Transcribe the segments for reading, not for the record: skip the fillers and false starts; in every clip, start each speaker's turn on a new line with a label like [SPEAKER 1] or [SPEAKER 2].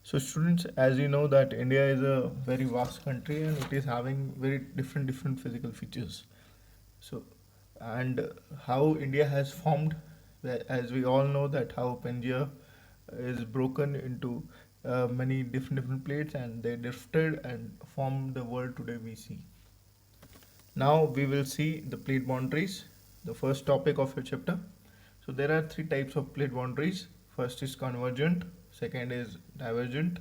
[SPEAKER 1] So students, as you know that India is a very vast country and it is having very different physical features. So and how India has formed, as we all know that how Pangaea is broken into many different plates and they drifted and formed the world today we see. Now we will see the plate boundaries, the first topic of your chapter. So there are three types of plate boundaries. First is convergent, second is divergent,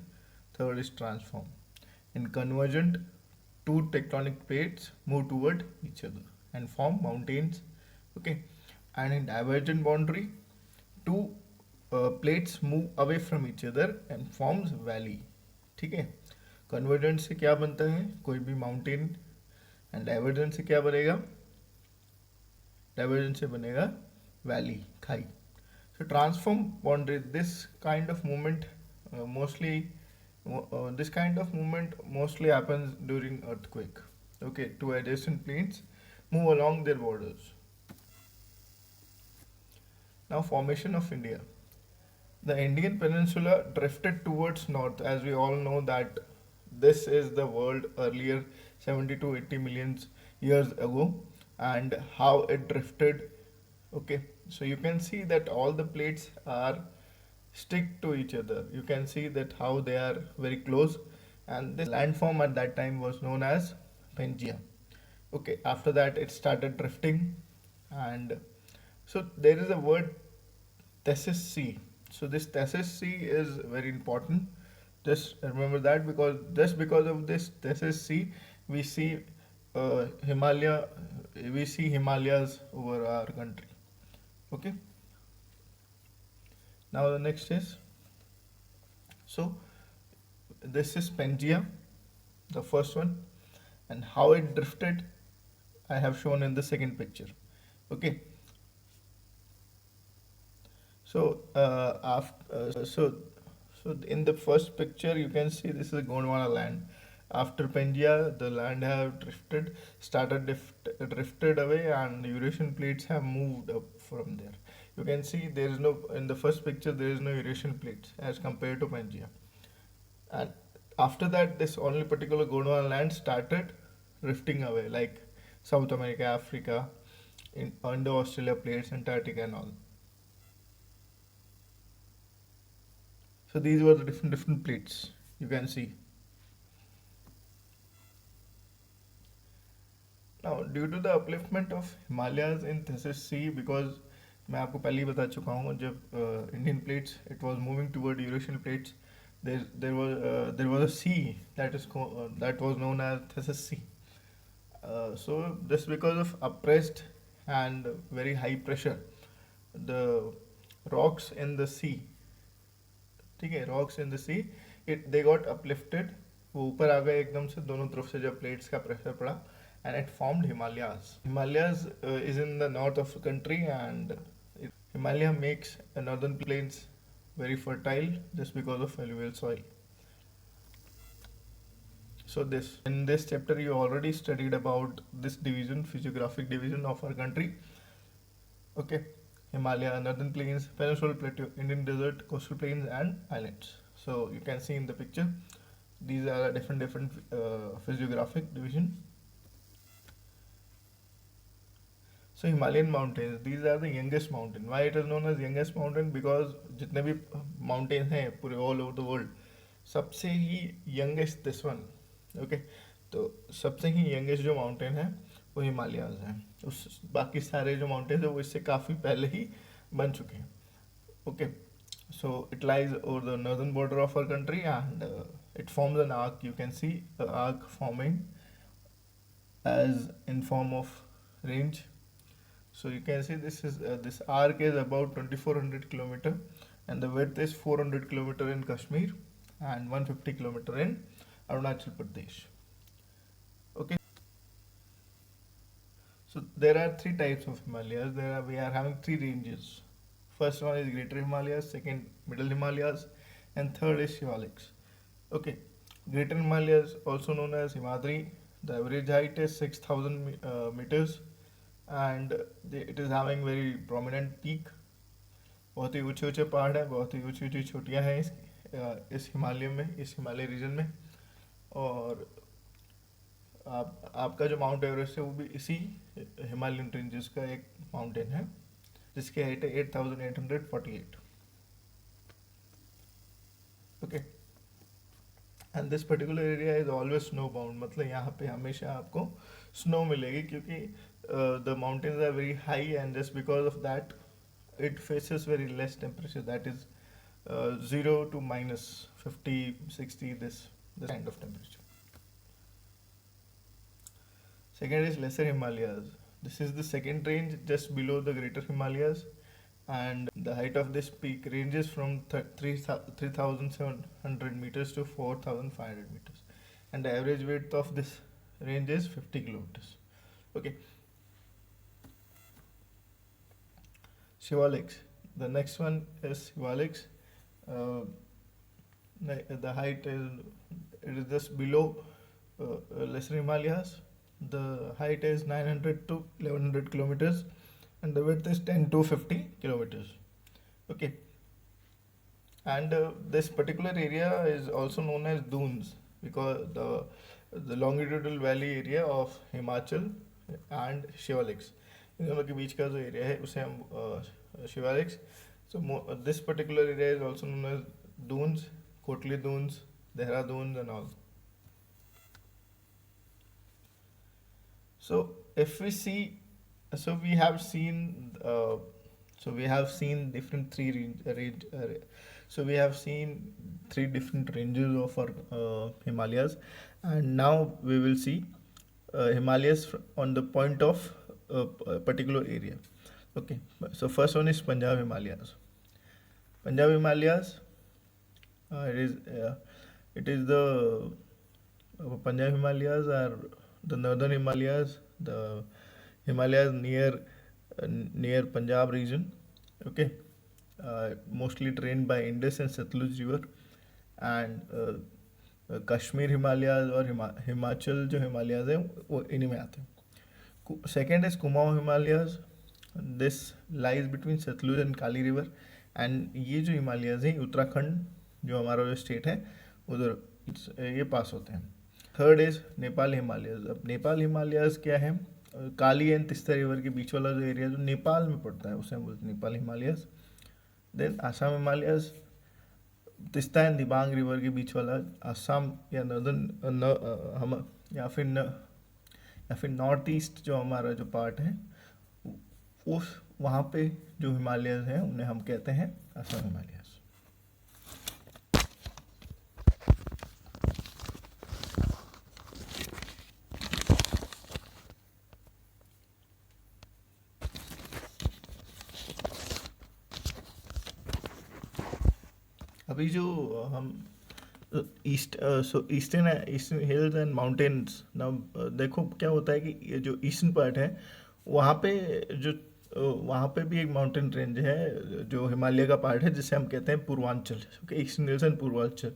[SPEAKER 1] third is transform. In convergent, two tectonic plates move toward each other and form mountains. Okay, and in divergent boundary, two plates move away from each other and forms valley. ठीक है, convergent से क्या बनता है, कोई भी mountain, and divergent से क्या बनेगा, डाइवर्जेंट से बनेगा वैली, खाई. So transform boundary, this kind of movement mostly happens during earthquake. Okay, two adjacent planes move along their borders. Now formation of India. The Indian peninsula drifted towards north, as we all know that this is the world earlier 70 to 80 million years ago, and how it drifted. Okay, so you can see that all the plates are stick to each other. You can see that how they are very close, and this landform at that time was known as Pangaea. Okay, after that it started drifting, and so there is a word Thesis C. So this Thesis C is very important. Just remember that, because just because of this Thesis C, we see Himalaya, we see Himalayas over our country. Okay. Now the next is, so this is Pangaea, the first one, and how it drifted I have shown in the second picture. Okay. So so in the first picture you can see this is Gondwana land. After Pangaea, the land have drifted away, and Eurasian plates have moved up from there. You can see there is no, in the first picture there is no Eurasian plates as compared to Pangaea. And after that, this only particular Gondwana land started drifting away, like South America, Africa, in Indo Australia plates, Antarctica, and all. So these were the different plates you can see. Now, due to the upliftment of Himalayas in Thesis C, because मैं आपको पहले ही बता चुका हूँ, जब Indian plates it was moving toward Eurasian plates, there was a sea that was known as Thesis C. So this because of oppressed and very high pressure, the rocks in the sea, ठीक है, rocks in the sea, they got uplifted, वो ऊपर आ गए एकदम से, दोनों तरफ से जब प्लेट्स का प्रेशर पड़ा, and it formed Himalayas. Himalayas is in the north of the country, and Himalaya makes the northern plains very fertile just because of alluvial soil. So in this chapter you already studied about this division, physiographic division of our country. Okay, Himalaya, northern plains, peninsular plateau, Indian desert, coastal plains, and islands. So you can see in the picture, these are different physiographic division. So Himalayan mountains, these are the youngest mountain. Why it is known as youngest mountain? Because जितने भी mountains हैं पूरे all over the world, सबसे ही youngest this one. Okay, तो सबसे ही youngest जो mountain है वो हिमालयाज हैं. उस बाकी सारे जो mountains हैं वो इससे काफ़ी पहले ही बन चुके हैं. Okay, so it lies over the northern border of our country, and it forms an arc. You can see the arc forming as in form of range. So you can see this arc is about 2400 kilometer, and the width is 400 kilometer in Kashmir and 150 kilometer in Arunachal Pradesh. Okay. So there are three types of Himalayas. We are having three ranges. First one is Greater Himalayas, second Middle Himalayas, and third is Shivaliks. Okay. Greater Himalayas, also known as Himadri, the average height is 6000 meters, and it is having very prominent peak. बहुत ही ऊंचे ऊंचे पहाड़ है, बहुत ही ऊंची ऊंची चोटियाँ हैं इस हिमालय में, इस हिमालय रीजन में। और आपका जो माउंट एवरेस्ट है वो भी इसी हिमालयन रेंजेस का एक माउंटेन है, जिसकी हाइट है 8,848। Okay, and this particular area is always snow bound, मतलब यहाँ पे हमेशा आपको स्नो मिलेगी, क्योंकि the mountains are very high, and just because of that it faces very less temperature, that is 0 to minus 50, 60, this kind of temperature. Second is Lesser Himalayas. This is the second range just below the Greater Himalayas, and the height of this peak ranges from 3,700 meters to 4,500 meters, and the average width of this range is 50 kilometers. Okay, Shivaliks. The next one is Shivaliks. Uh, the height is, it is just below Lesser Himalayas. The height is 900 to 1100 kilometers, and the width is 10 to 50 kilometers. Okay, and this particular area is also known as dunes, because the longitudinal valley area of Himachal and Shivaliks, इन दोनों के बीच का जो area है उसे हम Shivaliks. So this particular area is also known as Doons, Kotli Doons, Dehradun and all. So if we see, so we have seen, different so we have seen three different ranges of our Himalayas, and now we will see Himalayas on the point of a particular area. Okay, so first one is Punjab Himalayas. Punjab Himalayas, it is the Punjab Himalayas are the northern Himalayas, the Himalayas near Punjab region. Okay, mostly drained by Indus and Satluj river, and Kashmir Himalayas और हिमाचल जो हिमालयाज हैं वो इन्हीं में आते हैं. Second is Kumaon Himalayas. This lies between Sutlej and Kali river, and ये जो हिमालयाज हैं उत्तराखंड जो हमारा जो स्टेट है उधर ये पास होते हैं. Third is Nepal Himalayas. अब नेपाल हिमालयाज क्या है, काली एंड तिस्ता रिवर के बीच वाला जो एरिया जो नेपाल में पड़ता है उसे हम बोलते हैं Nepal Himalayas. Then Assam Himalayas, Teesta and Dibang river के बीच वाला आसाम या नॉर्दर्न हम या फिर नॉर्थ ईस्ट जो हमारा जो पार्ट है उस वहाँ पे जो हिमालयस हैं उन्हें हम कहते हैं आसाम हिमालयस. अभी जो हम ईस्टर्न हिल्स एंड माउंटेन्स ना, देखो क्या होता है कि ये जो ईस्टर्न पार्ट है वहाँ पे जो वहाँ पे भी एक माउंटेन रेंज है जो हिमालय का पार्ट है जिसे हम कहते हैं Purvanchal. Okay, eastern hills and Purvanchal.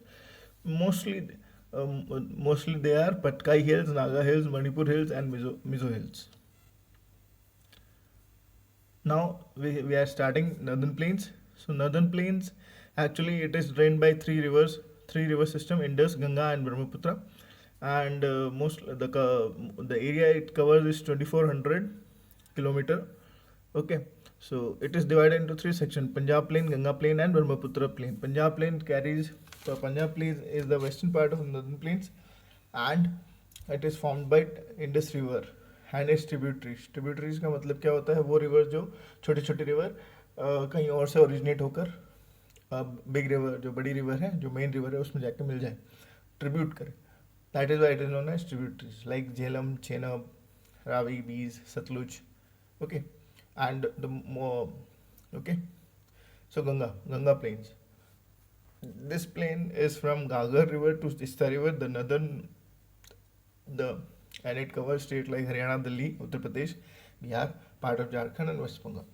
[SPEAKER 1] Mostly they are Patkai hills, Naga hills, Manipur hills and Mizo hills. Now we are starting northern plains. So northern plains, actually it is drained by three river system: Indus, Ganga and Brahmaputra. And the area it covers is 2400 kilometer. Okay, so it is divided into three sections: Punjab plain, Ganga plain and Brahmaputra plain. Punjab plain is the western part of northern plains, and it is formed by Indus river and it's tributaries का मतलब क्या होता है, वो river जो छोटी छोटी river कहीं और से ओरिजिनेट होकर बिग रिवर जो बड़ी रिवर है जो मेन रिवर है उसमें जाके मिल जाए, ट्रिब्यूट करे. That is why it is known as tributaries like Jhelum, Chenab, Ravi, Beas, Sutlej. Okay, and okay, so Ganga plains. This plain is from Ghaghara river to Teesta river, the northern and it covers states like Haryana, Delhi, Uttar Pradesh, Bihar, part of Jharkhand and West Bengal.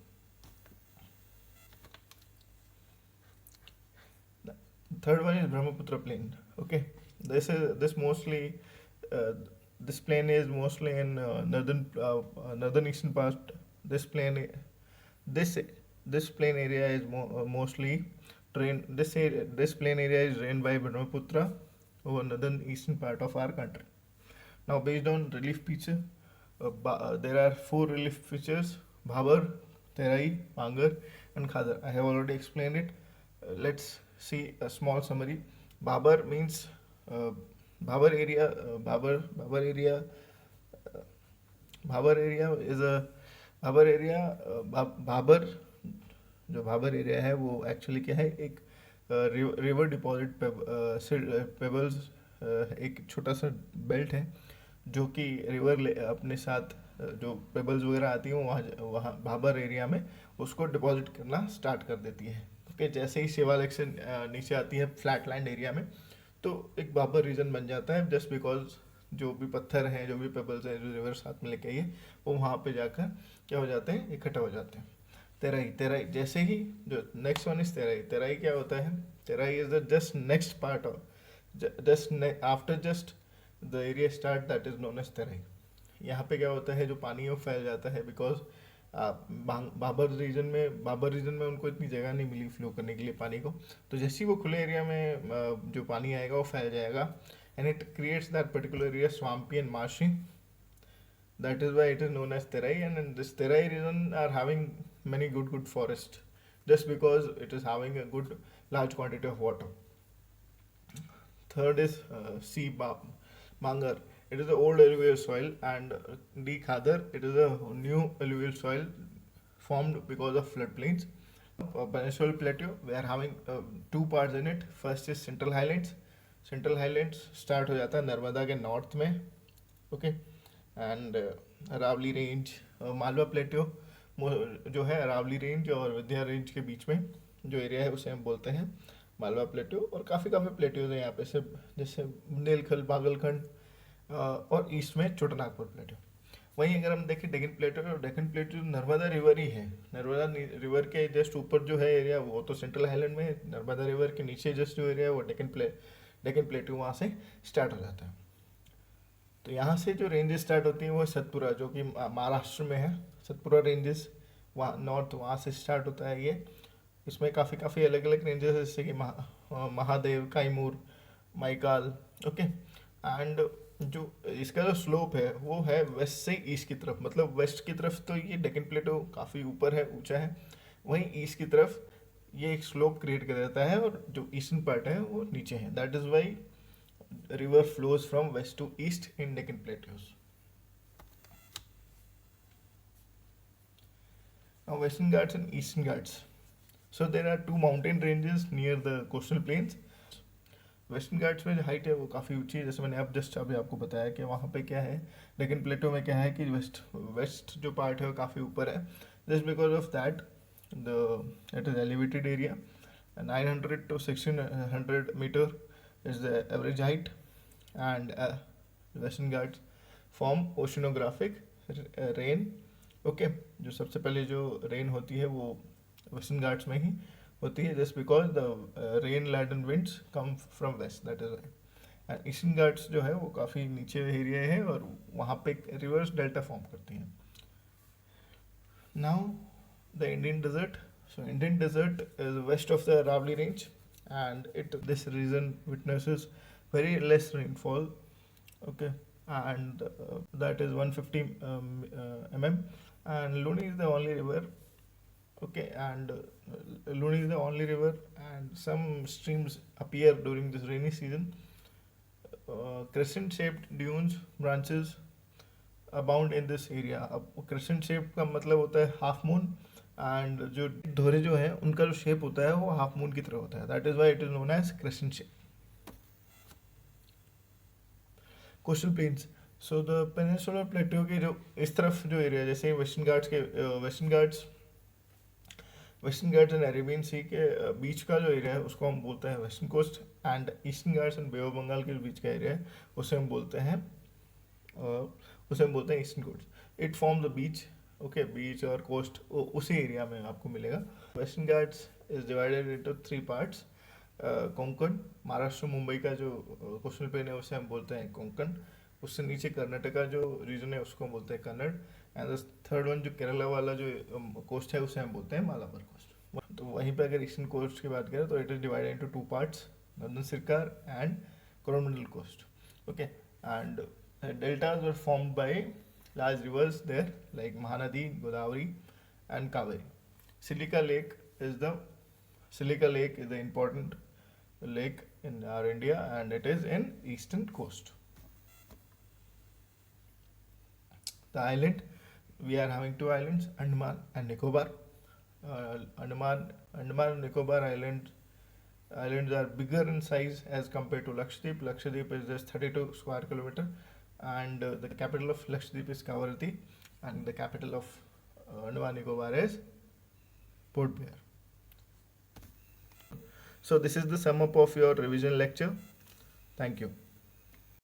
[SPEAKER 1] The third one is Brahmaputra plain. Okay, this plain is mostly in northern eastern part. This plain area is mostly This plain area is drained by Brahmaputra over northern eastern part of our country. Now, based on relief feature, there are four relief features: Bhabar, Terai, Mangar, and Khadar. I have already explained it. Let's see a small summary. Bhabar means uh, Bhabar area. Uh, Bhabar area is a Bhabar area. Bhabar जो Bhabar area है वो actually क्या है, एक river deposit pebbles, एक छोटा सा belt है जो कि रिवर अपने साथ जो पेबल्स वगैरह आती हैं वहाँ वहाँ भाबर एरिया में उसको डिपॉजिट करना स्टार्ट कर देती है। ओके, जैसे ही शिवालिक से नीचे आती है फ्लैट लैंड एरिया में तो एक भाबर रीजन बन जाता है, जस्ट बिकॉज जो भी पत्थर हैं, जो भी पेबल्स हैं, जो रिवर साथ में लेके आई है वो वहाँ पे जाकर क्या हो जाते हैं, इकट्ठा हो जाते हैं। तेराई, तेराई जैसे ही जो next one is Terai. Terai क्या होता है? Terai is the just next part of just after just the area start that is known as Terai. यहाँ पे क्या होता है, जो पानी है वो फैल जाता है बिकॉज बाबर रीजन में उनको इतनी जगह नहीं मिली फ्लो करने के लिए पानी को। तो जैसे ही वो खुले एरिया में जो पानी आएगा वो फैल जाएगा and it creates that particular area swampy and marshy. That is why it is known as Terai, and in this Terai region are having many good forest, just because it is having a good large quantity of water. Third is Mangar. It is the old alluvial soil, and D Khadar, it is a new alluvial soil formed because of floodplains. Peninsular plateau, we are having two parts in it. First is Central Highlands. Central Highlands start हो जाता है नर्मदा के north में, okay, and Aravalli range, Malwa plateau जो है Aravalli range और Vindhya range के बीच में जो एरिया है उसे हम बोलते हैं मालवा प्लेट्यू। और काफ़ी प्लेट्यूज हैं यहाँ पे, से जैसे बुंदेलखंड, बागलखंड और ईस्ट में छोटानागपुर प्लेट्यू। वहीं अगर हम देखें डेक्कन प्लेट्यू, तो डेक्कन प्लेट्यू नर्मदा रिवर ही है। नर्मदा रिवर के जस्ट ऊपर जो है एरिया वो तो सेंट्रल हाईलैंड में है, नर्मदा रिवर के नीचे जस्ट जो एरिया है वो डेक्कन प्लेट्यू वहाँ से स्टार्ट हो जाता है। तो यहाँ से जो रेंजेस स्टार्ट होती हैं वो सतपुरा, जो कि महाराष्ट्र में है, सतपुरा रेंजेस वहाँ नॉर्थ, वहाँ से स्टार्ट होता है ये। इसमें काफ़ी अलग अलग रेंजेस है, जैसे कि महादेव, काईमूर, माइकाल, ओके। एंड जो इसका जो स्लोप है वो है वेस्ट से ईस्ट की तरफ, मतलब वेस्ट की तरफ तो ये डेक्कन प्लेटो काफ़ी ऊपर है, ऊंचा है, वहीं ईस्ट की तरफ ये एक स्लोप क्रिएट कर देता है और जो ईस्टर्न पार्ट है वो नीचे है। That is why river flows from west to east in Deccan Plateaus. Now Western Ghats and Eastern Ghats. So there are two mountain ranges near the coastal plains. Western Ghats में जो height है वो काफ़ी ऊंची है, जैसे मैंने अब जस्ट अभी आपको बताया कि वहाँ पे क्या है, डेक्कन प्लेटो में क्या है कि वेस्ट जो पार्ट है वो काफ़ी ऊपर है, just because of that it is elevated area. 900 to 1600 metre is the average height, and Western Ghats form oceanographic rain. Okay, जो सबसे पहले जो रेन होती है वो वेस्टर्न घाट्स में ही होती है, just because the rain laden winds come from west, that is right. And eastern Ghats जो है वो काफ़ी नीचे एरिया है और वहाँ पे रिवर्स डेल्टा फॉर्म करती हैं। Now the Indian desert. So Indian desert is west of the Aravalli range, and this region witnesses very less rainfall, okay, and that is 150 mm, and Luni is the only river, okay, and Luni is the only river, and some streams appear during this rainy season. Crescent shaped dunes branches abound in this area. अब crescent shaped का मतलब होता है half moon, and जो धोरे जो है उनका जो शेप होता है वो हाफ मून की तरह होता है, that is why it is known as crescent shape. Coastal plains. So the peninsular plateau के जो इस तरफ जो एरिया, जैसे Western Ghats and Arabian Sea के बीच का जो एरिया है उसको हम बोलते हैं western coast, and eastern Ghats and bay of Bengal के बीच का एरिया है उसे हम बोलते हैं eastern coast. It form the beach, okay, beach और कोस्ट उसी एरिया में आपको मिलेगा. Western Ghats is divided into 3 parts. Konkan, Maharashtra Mumbai का जो कोस्टल प्लेन है उसे हम बोलते हैं कोंकण. उससे नीचे कर्नाटका जो रीजन है उसको हम बोलते हैं Kannada. And the third one जो केरला वाला जो कोस्ट है उसे हम बोलते हैं मालाबार कोस्ट. तो वहीं पे अगर ईस्टर्न कोस्ट की बात करें तो it is divided into two parts, northern Circars and Coromandel coast. Okay, and deltas were formed by large rivers there like Mahanadi, Godavari, and Kaveri. Silica Lake is the Silica Lake is the important lake in our India, and it is in eastern coast. The island, we are having two islands, Andaman and Nicobar. Andaman and Nicobar islands are bigger in size as compared to Lakshadweep. Lakshadweep is just 32 square kilometer, and the capital of Lakshadweep is Kavaratti, and the capital of Andaman Nicobar is Port Blair. So this is the sum up of your revision lecture. Thank you.